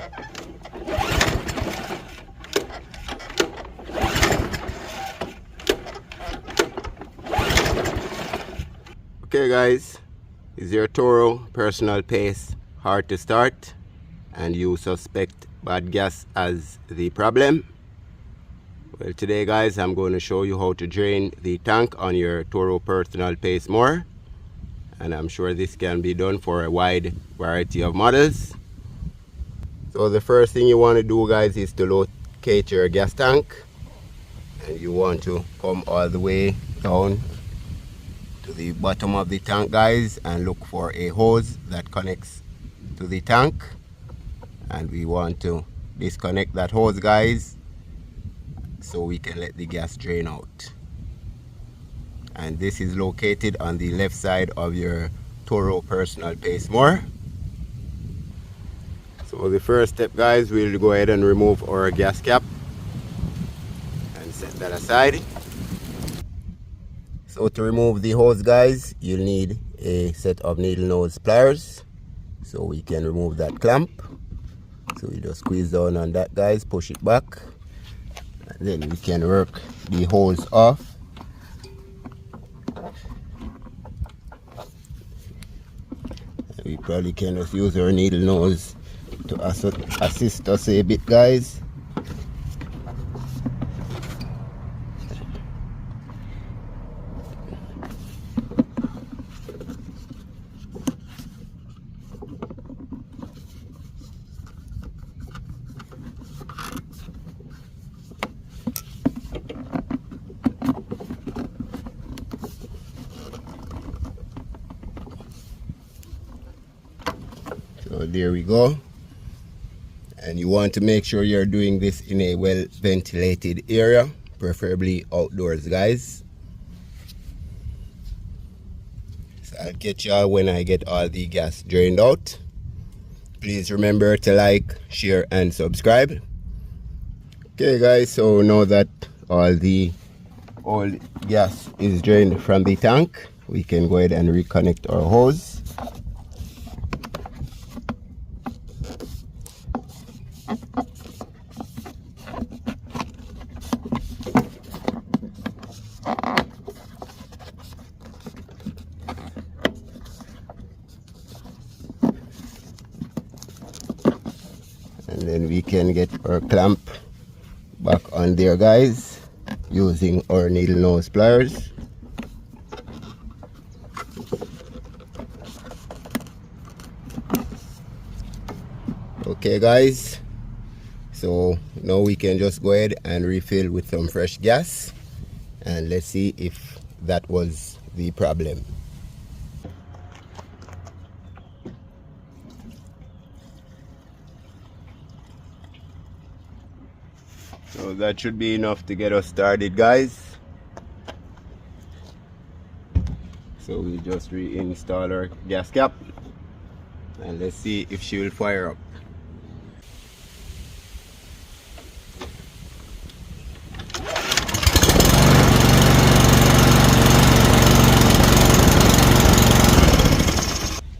Okay guys, is your Toro Personal Pace hard to start and you suspect bad gas as the problem? Well, today guys, I'm going to show you how to drain the tank on your Toro Personal Pace mower, and I'm sure this can be done for a wide variety of models. So the first thing you want to do guys is to locate your gas tank, and you want to come all the way down to the bottom of the tank guys and look for a hose that connects to the tank, and we want to disconnect that hose guys so we can let the gas drain out. And this is located on the left side of your Toro Personal Pace mower. So the first step guys, we'll go ahead and remove our gas cap and set that aside. So to remove the hose guys, you'll need a set of needle nose pliers so we can remove that clamp. So you just squeeze down on that guys, push it back, and then we can work the hose off. And we probably can just use our needle nose to assist us a bit guys. So there we go. And you want to make sure you're doing this in a well ventilated area, preferably outdoors guys. So I'll catch y'all when I get all the gas drained out. Please remember to like, share and subscribe. Okay guys, so now that all the old gas is drained from the tank, we can go ahead and reconnect our hose. And then we can get our clamp back on there guys using our needle nose pliers. Okay guys, so now we can just go ahead and refill with some fresh gas, and let's see if that was the problem. So that should be enough to get us started guys. So we just reinstall our gas cap and let's see if she will fire up.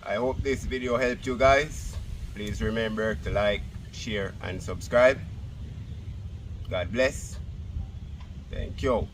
I hope this video helped you guys. Please remember to like, share and subscribe. God bless. Thank you.